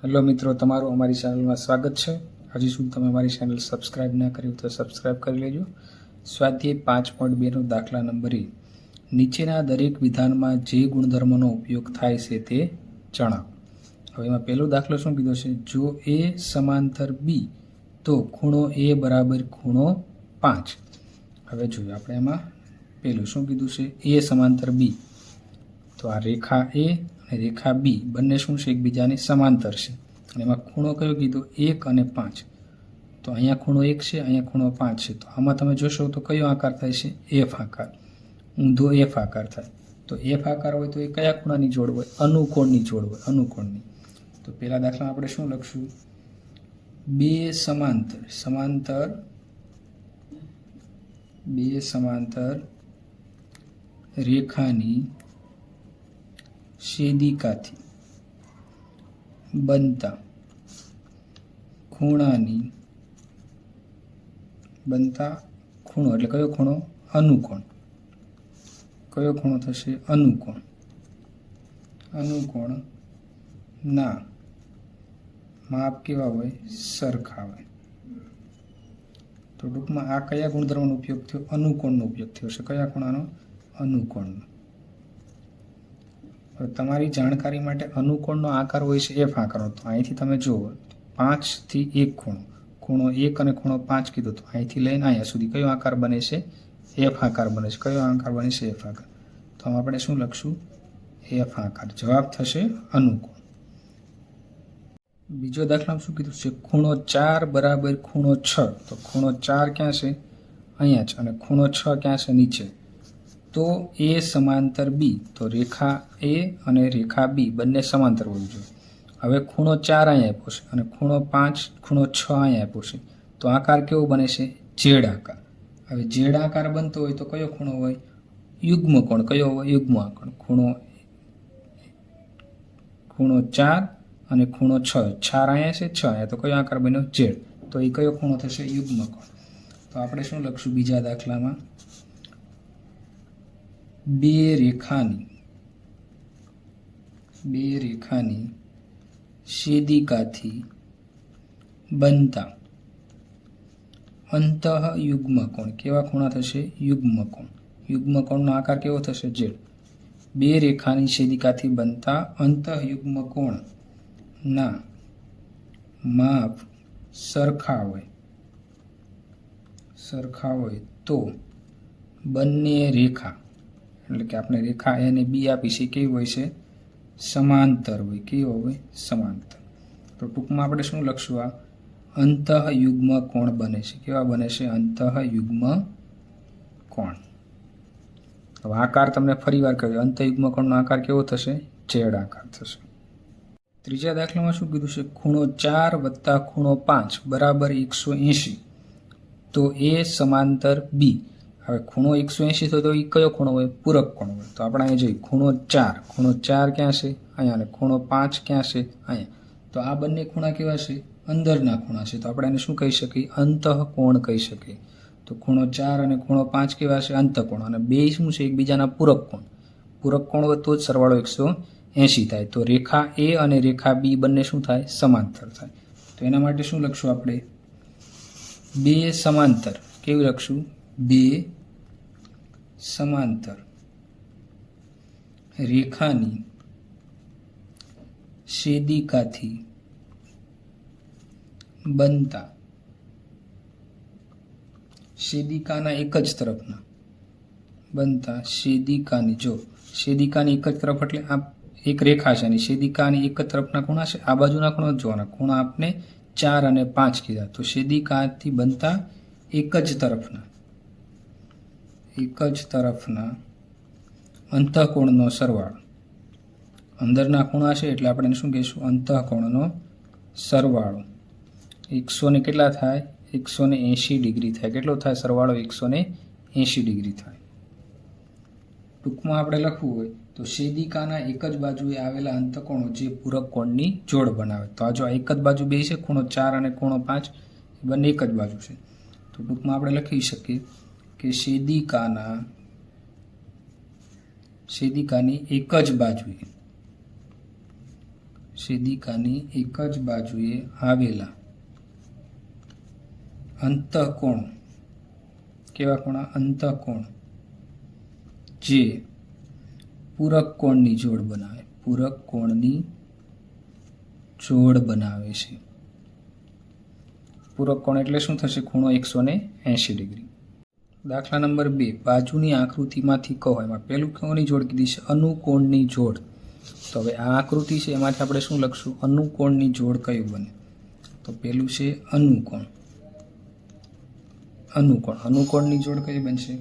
Hello મિત્રો, તમારું અમારી ચેનલમાં સ્વાગત છે. હજી સુધી તમે અમારી ચેનલ સબસ્ક્રાઇબ ના કર્યું તો સબસ્ક્રાઇબ કરી લેજો. સ્વાધ્યાય 5.2નો દાખલા નંબર એ. નીચેના દરેક વિધાનમાં જે ગુણધર્મનો ઉપયોગ થાય છે તે જણાવો. હવે એમાં પહેલો દાખલો શું કીધો છે? જો એ સમાંતર બી તો ખૂણો એ બરાબર ખૂણો 5. હવે જોઈએ આપણે એમાં પહેલું શું કીધું છે? એ સમાંતર બી, તો આ રેખા એ અને રેખા બી બંને શું છે? એકબીજાની સમાંતર છે. અને એમાં ખૂણો કયો કીધો? 1 અને 5. તો અહીંયા ખૂણો 1 છે, અહીંયા ખૂણો 5 છે. તો આમાં તમે જોશો તો કયો આકાર થાય છે? એફ આકાર, ઊંધો એફ આકાર થાય. તો એફ આકાર હોય તો એ કયા ખૂણાની જોડ હોય? અનુકોણની જોડ હોય, અનુકોણની. તો પહેલા દાખલામાં આપણે શું લખશું? બે સમાંતર રેખાની છેદિકાથી બનતા ખૂણો એટલે કયો ખૂણો? અનુકોણ. કયો ખૂણો થશે? અનુકોણ. અનુકોણ ના માપ કેવા હોય? સરખા હોય. તો ટૂંકમાં આ કયા ગુણધર્મનો ઉપયોગ થયો? અનુકોણનો ઉપયોગ થયો છે. કયા ખૂણાનો? અનુકોણનો. તમારી જાણકારી માટે અનુકોણનો આકાર હોય છે એફ આકારનો. તો અહીંથી તમે જુઓ 5 થી 1 ખૂણો 1 અને ખૂણો 5 કીધો, તો અહીંથી લઈને અહીંયા સુધી કયો આકાર બને છે? એફ આકાર બને છે. કયો આકાર બને છે? એફ આકાર. તો આપણે શું લખશું? એફ આકાર. જવાબ થશે અનુકોણ. બીજો દાખલામાં શું કીધું છે? ખૂણો 4 બરાબર ખૂણો 6. તો ખૂણો 4 ક્યાં છે? અહીંયા છે. અને ખૂણો 6 ક્યાં છે? નીચે. તો એ સમાંતર બી, તો રેખા એ અને રેખા બી બંને સમાંતર હોવી જોઈએ. હવે ખૂણો 4 અહીંયા આપ્યો છે અને ખૂણો 5, ખૂણો 6 અહીંયા આપ્યો છે. તો આકાર કેવો બને છે? ઝેડ આકાર. હવે ઝેડ આકાર બનતો હોય તો કયો ખૂણો હોય? યુગ્મ કોણ. કયો હોય? યુગ્મ કોણ. ખૂણો 4 અને ખૂણો 6. 4 અહીંયા છે, 6 અહીંયા. તો કયો આકાર બન્યો? ઝેડ. તો એ કયો ખૂણો થશે? યુગ્મ કોણ. તો આપણે શું લખશું બીજા દાખલામાં? બે રેખાની છેદિકાથી બનતા અંતઃયુગ્મ કોણ. કેવા ખૂણા થશે? યુગ્મ કોણ. યુગ્મ કોણનો આકાર કેવો થશે? ઝેડ. બે રેખાની છેદિકાથી બનતા અંતઃયુગ્મ કોણ ના માપ સરખા હોય તો બંને રેખા, એટલે કે આપણે રેખા એ અને બી આપી છે, કેવી હોય છે? સમાંતર હોય. કેવો હોય? સમાંતર. તો ટૂંકમાં આપણે શું લખશું? આ અંતઃયુગ્મ કોણ બને છે. કેવા બને છે? અંતઃયુગ્મ કોણ. હવે આકાર તમને ફરી વાર કહ્યું. અંતઃયુગ્મ કોણનો આકાર કેવો થશે? ઝેડ આકાર થશે. ત્રીજા દાખલામાં શું કીધું છે? ખૂણો 4 વત્તા ખૂણો 5 બરાબર 180. તો એ સમાંતર બી. હવે ખૂણો 180 થયો તો એ કયો ખૂણો હોય? પૂરક કોણ હોય. તો આપણે અહીંયા જોઈએ ખૂણો 4 ક્યાં છે? અહીંયા. અને ખૂણો 5 ક્યાં છે? અહીંયા. તો આ બંને ખૂણા કેવા છે? અંદરના ખૂણા છે. તો આપણે એને શું કહી શકીએ? અંતઃકોણ કહી શકીએ. તો ખૂણો 4 અને ખૂણો 5 કેવા છે? અંતઃકોણ. અને બે શું છે? એકબીજાના પૂરક કોણ. પૂરક કોણ હોય તો જ સરવાળો 180 થાય. તો રેખા એ અને રેખા બી બંને શું થાય? સમાંતર થાય. તો એના માટે શું લખશું આપણે? બે સમાંતર. કેવું લખશું? બે સમાંતર રેખાની છેદિકાથી બનતા, છેદિકાના એક જ તરફના બનતા, છેદિકાની એક જ તરફ એટલે આ એક રેખા છે અને છેદિકાની એક જ તરફના ખૂણા છે. આ બાજુના ખૂણા જોવાના. ખૂણા આપણે 4 અને 5 કીધા. તો છેદિકાથી બનતા એક જ તરફના અંતઃકોણનો સરવાળો. અંદરના ખૂણા છે એટલે આપણે શું કહીશું? અંતઃકોણનો સરવાળો. 100 ને કેટલા થાય? 180 ડિગ્રી થાય. કેટલો થાય સરવાળો? 180 ડિગ્રી થાય. ટૂંકમાં આપણે લખવું હોય તો છેદિકાના એક જ બાજુએ આવેલા અંતઃકોણો જે પૂરક કોણની જોડ બનાવે. તો આ જો એક જ બાજુ બે છે, ખૂણો 4 અને ખૂણો 5, બંને એક જ બાજુ છે. તો ટૂંકમાં આપણે લખી શકીએ કે છેદિકાની એક જ બાજુએ છેદિકાની એક જ બાજુએ આવેલા અંતઃકોણ, કેવા કોણ? અંતઃકોણ જે પૂરક કોણની જોડ બનાવે, પૂરક કોણની જોડ બનાવે છે. પૂરક કોણ એટલે શું થશે? ખૂણો 180 ડિગ્રી. દાખલા નંબર 2, બાજુની આકૃતિમાંથી કહો. એમાં પહેલું કોની જોડ કીધી છે? અનુકોણની જોડ. તો હવે આ આકૃતિ છે એમાંથી આપણે શું લખશું? અનુકોણની જોડ કયું બને? તો પહેલું છે અનુકોણ. અનુકોણ, અનુકોણની જોડ કઈ બનશે?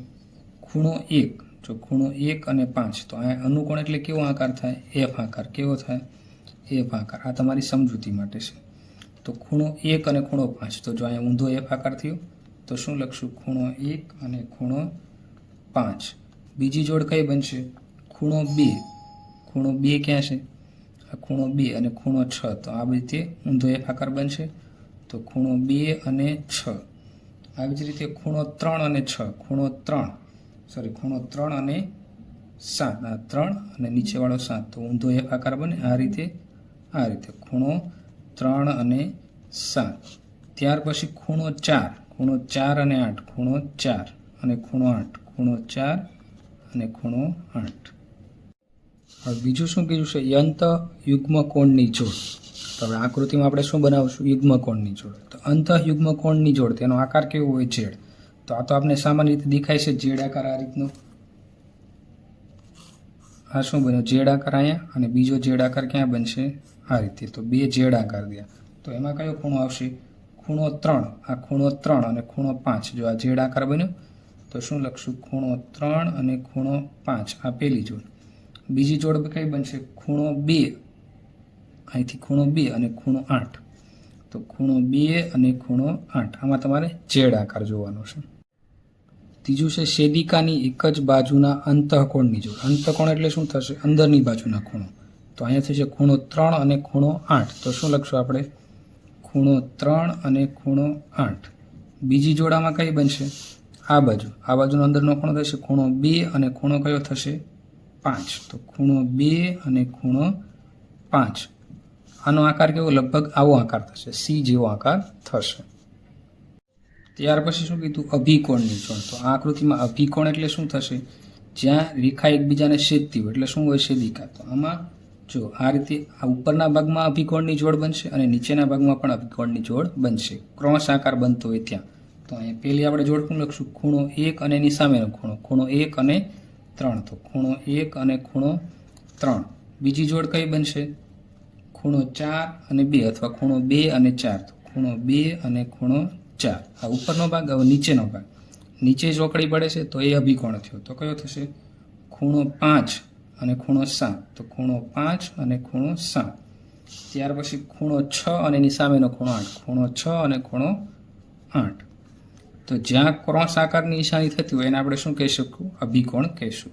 ખૂણો 1. જો ખૂણો 1 અને 5, તો આ અનુકોણ એટલે કેવો આકાર થાય? એફ આકાર. કેવો થાય? એફ આકાર. આ તમારી સમજૂતી માટે છે. તો ખૂણો 1 અને ખૂણો 5, તો જો અહીંયા ઊંધો એફ આકાર થયો તો શું લખશું? ખૂણો 1 અને ખૂણો 5. બીજી જોડ કઈ બનશે? ખૂણો 2. ખૂણો 2 ક્યાં છે? આ ખૂણો 2 અને ખૂણો 6, તો આ રીતે ઊંધો એફ આકાર બનશે. તો ખૂણો 2 અને 6. આવી જ રીતે ખૂણો 3 અને 6, ખૂણો 3 અને 7, આ 3 અને નીચેવાળો 7, તો ઊંધો એફ આકાર બને. આ રીતે ખૂણો 3 અને 7. ત્યાર પછી ખૂણો 4, ખૂણો 4 અને 8, ખૂણો 4 અને ખૂણો 8, ખૂણો 4 અને ખૂણો 8. હવે બીજું શું કીધું છે? અંતઃયુગ્મ કોણની જોડ. તો હવે આકૃતિમાં આપણે શું બનાવશું? યુગ્મ કોણની જોડ. તો અંતઃયુગ્મ કોણની જોડ, તેનો આકાર કેવો હોય? ઝેડ. તો આ તો આપણે સામાન્ય રીતે દેખાય છે ઝેડ આકાર આ રીતનો. આ શું બન્યો? ઝેડ આકાર અહીંયા, અને બીજો ઝેડ આકાર ક્યાં બનશે? આ રીતે. તો બે ઝેડ આકાર થયા. તો એમાં કયો ખૂણો આવશે? ખૂણો 3. આ ખૂણો 3 અને ખૂણો 5. જો આ ઝેડ આકાર બન્યો તો શું લખશું? ખૂણો 3 અને ખૂણો 5. આ પહેલી જોડ. બીજી જોડ કઈ બનશે? ખૂણો 2. અહીંથી ખૂણો 2 અને ખૂણો 8. તો ખૂણો 2 અને ખૂણો 8. આમાં તમારે ઝેડ આકાર જોવાનો છે. ત્રીજું છે છેદિકાની એક જ બાજુના અંતઃકોણની જોડ. અંતઃકોણ એટલે શું થશે? અંદરની બાજુના ખૂણો. તો અહીંયા થશે ખૂણો 3 અને ખૂણો 8. તો શું લખશું આપણે? ખૂણો 3 અને ખૂણો 8. બીજી જોડામાં કઈ બનશે? આ બાજુનો અંદરનો ખૂણો થશે ખૂણો 2 અને ખૂણો કયો થશે? 5. તો ખૂણો 2 અને ખૂણો 5. આનો આકાર કેવો? લગભગ આવો આકાર થશે, સી જેવો આકાર થશે. ત્યાર પછી શું કીધું? અભિકોણની જોડ. તો આ આકૃતિમાં અભિકોણ એટલે શું થશે? જ્યાં રેખા એકબીજાને છેદતી હોય એટલે શું હોય? છેદિકા. તો આમાં જો આ રીતે આ ઉપરના ભાગમાં અભિકોણની જોડ બનશે અને નીચેના ભાગમાં પણ અભિકોણની જોડ બનશે. ક્રોસ આકાર બનતો હોય ત્યાં. તો અહીંયા પહેલી આપણે જોડ શું લખશું? ખૂણો 1 અને એની સામેનો ખૂણો, ખૂણો 1 અને 3. તો ખૂણો 1 અને ખૂણો 3. બીજી જોડ કઈ બનશે? ખૂણો 4 અને 2, અથવા ખૂણો 2 અને 4. તો ખૂણો 2 અને ખૂણો 4. આ ઉપરનો ભાગ. હવે નીચેનો ભાગ. નીચે ચોકડી પડે છે તો એ અભિકોણ થયો. તો કયો થશે? ખૂણો 5 અને ખૂણો 7. તો ખૂણો 5 અને ખૂણો 7. ત્યાર પછી ખૂણો 6 અને એની સામેનો ખૂણો 8. ખૂણો 6 અને ખૂણો 8. તો જ્યાં ક્રોસ આકારની નિશાની થતી હોય એને આપણે શું કહી શકું? અભિકોણ કહીશું.